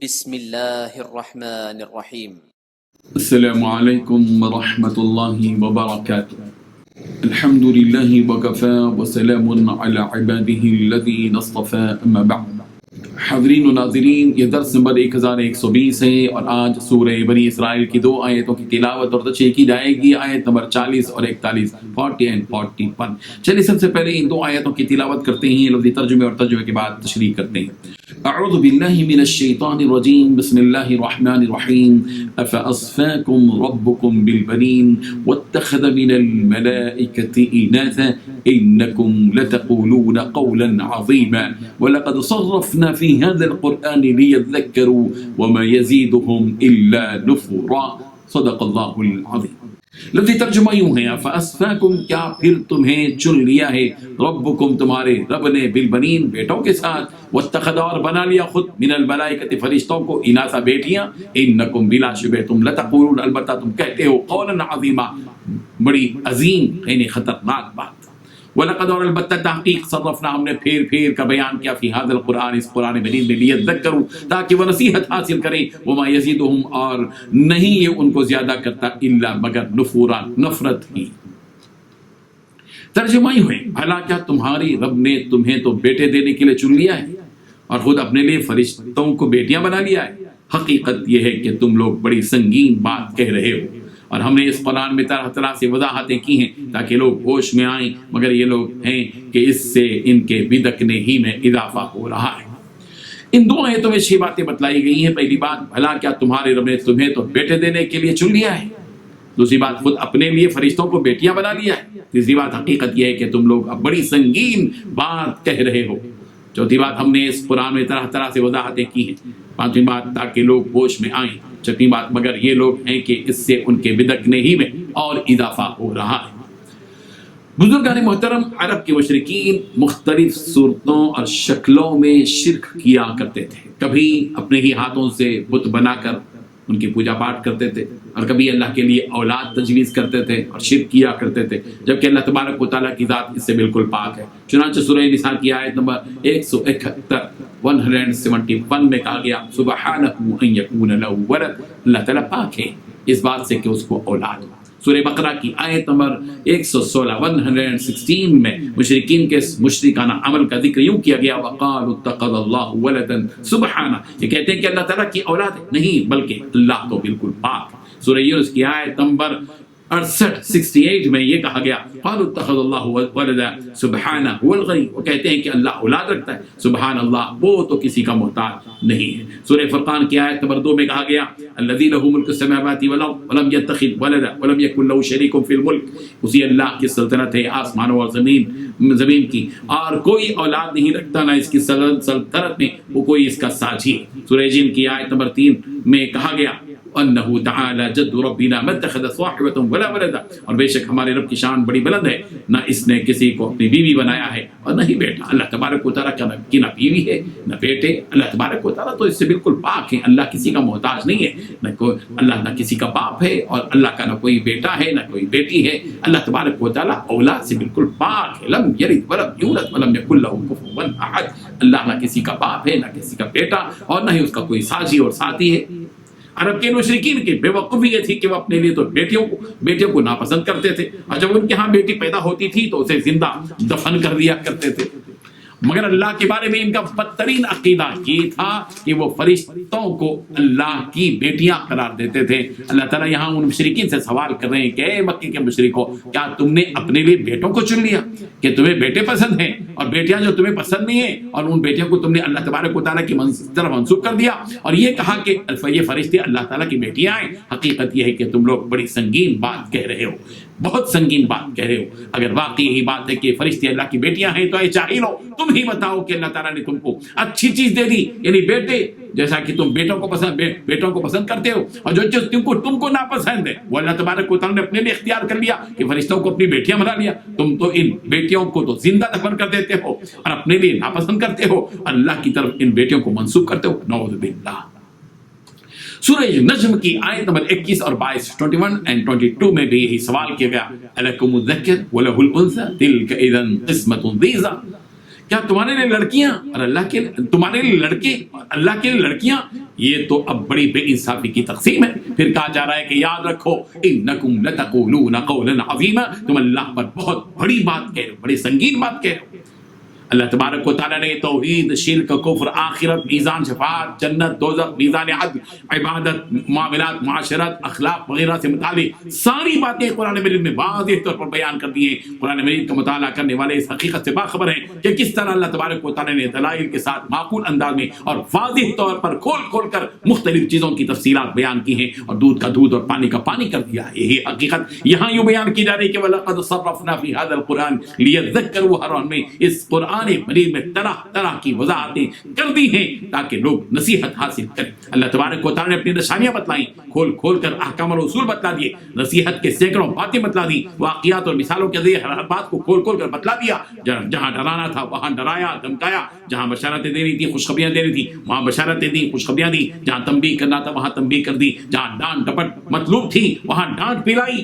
بسم اللہ الرحمن الرحیم۔ السلام علیکم ورحمۃ اللہ وبرکاتہ۔ الحمد للہ وکفی وسلام علی عباده الذین اصطفی، اما بعد۔ حاضرین و ناظرین، یہ درس نمبر 1120 ہے اور آج سورہ بنی اسرائیل کی 2 آیتوں کی تلاوت اور تشریح کی جائے گی، آیت نمبر 40 اور 41، 40 and 41۔ چلیے سب سے پہلے ان 2 آیتوں کی تلاوت کرتے ہیں، لفظی ترجمے اور ترجمے کے بعد تشریح کرتے ہیں۔ اعوذ باللہ من الشیطان الرجیم، بسم اللہ الرحمن الرحیم۔ افاصفاکم ربکم بالبنین واتخذ من الملائکة اناثا انکم لتقولون قولا عظیما ولقد صرفنا في هذا القرآن ليذكروا وما يزيدهم إلا نفورا، صدق اللہ العظیم۔ لفظی ترجمہ یوں ہے، فاسفاکم، کیا پھر تمہیں چن لیا ہے، ربکم، تمہارے رب نے، بالبنین، بیٹوں کے ساتھ، واتخذ، اور بنا لیا خود، من الملائکۃ، فرشتوں کو، اناثا، بیٹیاں، انکم، بلا شبہ تم، لتقولون، البتہ تم کہتے ہو، قولا عظیما، بڑی عظیم یعنی خطرناک بات۔ وَلَقَدْ، اور البتہ تحقیق، صرفنا، ہم نے پھیر پھیر کا بیان کیا، فی هذا القرآن، اس قرآن مجید میں، لیذکروا، تاکہ وہ نصیحت حاصل کریں، وما یزیدہم، اور نہیں یہ ان کو زیادہ کرتا، الا، مگر، نفورا، نفرت ہی۔ ترجمہ یوں ہے، بھلا کیا تمہاری رب نے تمہیں تو بیٹے دینے کے لیے چن لیا ہے اور خود اپنے لیے فرشتوں کو بیٹیاں بنا لیا ہے؟ حقیقت یہ ہے کہ تم لوگ بڑی سنگین بات کہہ رہے ہو، اور ہم نے اس قرآن میں طرح طرح سے وضاحتیں کی ہیں تاکہ لوگ ہوش میں آئیں، مگر یہ لوگ ہیں کہ اس سے ان کے بدکنے ہی میں اضافہ ہو رہا ہے۔ ان 2 آیتوں میں 6 باتیں بتلائی گئی ہیں۔ پہلی بات، بھلا کیا تمہارے رب نے تمہیں تو بیٹے دینے کے لیے چن لیا ہے۔ دوسری بات، خود اپنے لیے فرشتوں کو بیٹیاں بنا لیا ہے۔ تیسری بات، حقیقت یہ ہے کہ تم لوگ اب بڑی سنگین بات کہہ رہے ہو۔ چوتھی بات، ہم نے اس قرآن میں طرح طرح سے وضاحتیں کی ہیں۔ پانچویں بات، تاکہ لوگ ہوش میں آئیں۔ چھٹی بات، مگر یہ لوگ ہیں کہ اس سے ان کے بدکنے ہی میں اور اضافہ ہو رہا ہے۔ بزرگان محترم، عرب کے مشرکین مختلف صورتوں اور شکلوں میں شرک کیا کرتے تھے۔ کبھی اپنے ہی ہاتھوں سے بت بنا کر ان کی پوجا پاٹ کرتے تھے، اور کبھی اللہ کے لیے اولاد تجویز کرتے تھے اور شرک کیا کرتے تھے، جبکہ اللہ تبارک و تعالیٰ کی ذات اس سے بالکل پاک ہے۔ چنانچہ سورہ نساء کی آیت نمبر 171 میں کہا گیا، سبحانہ ان یکون لہ ولد، اللہ تعالیٰ پاک ہے اس بات سے کہ اس کو اولاد ہو۔ سورہ بقرہ کی آیت نمبر 116 میں مشرکین کے مشرکانہ عمل کا ذکر یوں کیا گیا، وقالوا اتخذ اللہ ولدا سبحانہ، یہ کہتے ہیں کہ اللہ تعالیٰ کی اولاد ہے، نہیں بلکہ اللہ تو بالکل پاک ہے۔ سورہ یونس کی آیت نمبر 68 میں یہ کہا گیا، قالوا اتخذ اللہ ولدا سبحانہ هو الغنی، وہ کہتے ہیں کہ اللہ اولاد رکھتا ہے، سبحان اللہ، وہ تو کسی کا محتاج نہیں ہے۔ سورہ فرقان کی آیت نمبر 2 میں کہا گیا، الذی لہ ملک السماوات والارض ولم یتخذ ولدا ولم یکن لہ شریک فی الملک، اسی اللہ کی سلطنت ہے آسمانوں اور زمین کی، اور کوئی اولاد نہیں رکھتا، نہ اس کی سلطنت میں وہ کوئی اس کا ساجی ہے۔ سورہ جن کی آیت نمبر 3 میں کہا گیا، انہ تعالی جد ربنا ما اتخذ صاحبۃ ولا ولدا، اور بے شک ہمارے رب کی شان بڑی بلند ہے، نہ اس نے کسی کو اپنی بیوی بنایا ہے اور نہ ہی بیٹا۔ اللہ تبارک و تعالیٰ کی نہ بیوی ہے نہ بیٹے، اللہ تبارک و تعالیٰ تو اس سے بالکل پاک ہے، اللہ کسی کا محتاج نہیں ہے، نہ کوئی اللہ نہ کسی کا باپ ہے، اور اللہ کا نہ کوئی بیٹا ہے نہ کوئی بیٹی ہے۔ اللہ تبارک و تعالیٰ اولاد سے بالکل پاک ہے، لم یلد ولم یولد ولم یکن لہ کفوا احد، اللہ نہ کسی کا باپ ہے نہ کسی کا بیٹا اور نہ ہی اس کا کوئی ساجی اور ساتھی ہے۔ عرب کے مشرکین کی بے وقوفی یہ تھی کہ وہ اپنے لیے تو بیٹیوں کو ناپسند کرتے تھے، اور جب ان کے ہاں بیٹی پیدا ہوتی تھی تو اسے زندہ دفن کر دیا کرتے تھے۔ مگر اللہ کے بارے میں ان کا بدترین عقیدہ یہ تھا کہ وہ فرشتوں کو اللہ کی بیٹیاں قرار دیتے تھے۔ اللہ تعالیٰ یہاں ان مشرکین سے سوال کر رہے ہیں کہ اے مکے کے مشرکو، کیا تم نے اپنے لیے بیٹوں کو چن لیا کہ تمہیں بیٹے پسند ہیں، اور بیٹیاں جو تمہیں پسند نہیں ہیں، اور ان بیٹیوں کو تم نے اللہ تبارک و تعالیٰ کی طرف منسوب کر دیا، اور یہ کہا کہ یہ فرشتے اللہ تعالیٰ کی بیٹیاں ہیں؟ حقیقت یہ ہے کہ تم لوگ بڑی سنگین بات کہہ رہے ہو، بہت سنگین بات کہہ رہے ہو۔ اگر واقعی یہی بات ہے کہ فرشتے اللہ کی بیٹیاں ہیں تو اے جاہلو، تم ہی بتاؤ کہ اللہ تعالیٰ نے تم کو اچھی چیز دے دی، یعنی بیٹے، جیسا کہ تم بیٹوں کو پسند کرتے ہو، اور جو چیز تم کو ناپسند ہے وہ اللہ تبارک و تعالیٰ نے اپنے لیے اختیار کر لیا کہ فرشتوں کو اپنی بیٹیاں بنا لیا۔ تم تو ان بیٹیوں کو تو زندہ دفن کر دیتے ہو اور اپنے لیے ناپسند کرتے ہو، اللہ کی طرف ان بیٹیوں کو منسوب کرتے ہو، نعوذ باللہ۔ سورہ نجم کی آیت نمبر 21 اور 22، 21 and 22 میں بھی یہی سوال کیا گیا، الکم الذکر ولہ الانثی تلک اذا قسمۃ ضیزہ، کیا تمہارے لیے لڑکیاں اور اللہ کے تمہارے لیے لڑکے اللہ کے لیے لڑکیاں؟ یہ تو اب بڑی بے انصافی کی تقسیم ہے۔ پھر کہا جا رہا ہے کہ یاد رکھو انکم لتقولون قولا عظیما، تم اللہ پر بہت بڑی بات کہہ رہے ہو، بڑی سنگین بات کہہ رہے ہو۔ اللہ تبارک و تعالیٰ نے توحید، شرک، کفر، آخرت، میزان شفاعت، جنت، دوزخ، میزان عدل، عبادت، معاملات، معاشرت، اخلاق وغیرہ سے متعلق ساری باتیں قرآن مجید میں واضح طور پر بیان کر دی ہیں۔ قرآن مجید کا مطالعہ کرنے والے اس حقیقت سے باخبر ہیں کہ کس طرح اللہ تبارک و تعالیٰ نے دلائل کے ساتھ معقول انداز میں اور واضح طور پر کھول کر مختلف چیزوں کی تفصیلات بیان کی ہیں، اور دودھ کا دودھ اور پانی کا پانی کر دیا ہے۔ یہی حقیقت یہاں یوں بیان کی جا رہی ہے کہ وَلَقَدْ صَرَّفْنَا فِي هَذَا الْقُرْآنِ لِيَذَّكَّرُوا، ہر میں اس قرآن مجید میں طرح طرح کی وضاحتیں کر دی ہیں تاکہ لوگ نصیحت حاصل کریں۔ اللہ تبارک و تعالیٰ نے اپنی نشانیاں بتلائیں، کھول کر احکام اور اصول بتلا دیے، نصیحت کے سینکڑوں باتیں بتلا دی، واقعات اور مثالوں کے ذریعے ہر بات کو کھول کر بتلا دیا۔ جہاں ڈرانا تھا وہاں ڈرایا، دھمکایا، جہاں بشارتیں دینی تھی، خوشخبریاں دینی تھی وہاں بشارتیں دی، خوشخبریاں دی، جہاں تنبیہ کرنا تھا وہاں تنبیہ کر دی، جہاں ڈانٹ ڈپٹ مطلوب تھی وہاں ڈانٹ پلائی۔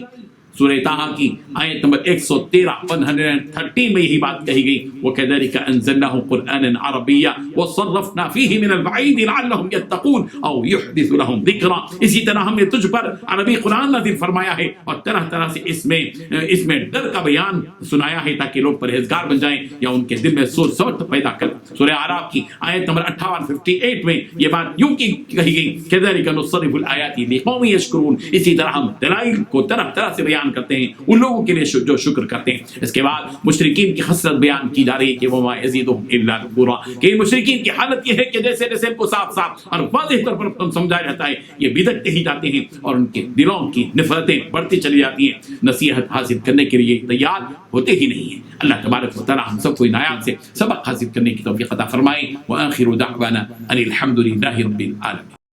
سورہ طٰہٰ کی آیت نمبر 113 113 میں یہی بات کہی گئی، وَكَذَلِكَ أَنزَلْنَاهُ قُرْآنًا عَرَبِيًّا وَصَرَّفْنَا فِيهِ مِنَ الْوَعِيدِ لَعَلَّهُمْ يَتَّقُونَ أَوْ يُحْدِثُ لَهُمْ ذِكْرًا۔ اسی طرح ہم نے تجھ پر عربی قرآن نازل فرمایا ہے اور طرح طرح سے اس میں ڈر کا بیان سنایا ہے تاکہ لوگ پرہیزگار بن جائیں یا ان کے دل میں سوچ سمجھ پیدا کر۔ سورہ اعراف کی آیت نمبر 58 میں یہ بات یوں کی کہی گئی، كَذَلِكَ نُصَرِّفُ الْآيَاتِ لِقَوْمٍ يَشْكُرُونَ۔ اسی طرح ہم دلائل کو طرح طرح سے بیان کرتے ہیں ان لوگوں کے لیے جو شکر کرتے ہیں۔ اس کے بعد مشرکین کی خصلت بیان کی جا رہی ہے کہ وَمَا يَزِيدُهُمْ إِلَّا نُفُورًا، کہ مشرکین کی حالت یہ ہے کہ جیسے جیسے ان کو صاف صاف اور واضح طور پر سمجھایا جاتا ہے یہ بدعت ہی جاتے ہیں اور ان کے دلوں کی نفرتیں بڑھتی چلی جاتی ہیں، نصیحت حاصل کرنے کے لیے تیار ہوتے ہی نہیں ہیں۔ اللہ تبارک و تعالی ہم سب کو ان آیات سے سبق حاصل کرنے کی توفیق عطا فرمائے۔ وآخر دعوانا ان الحمد للہ رب العالمین۔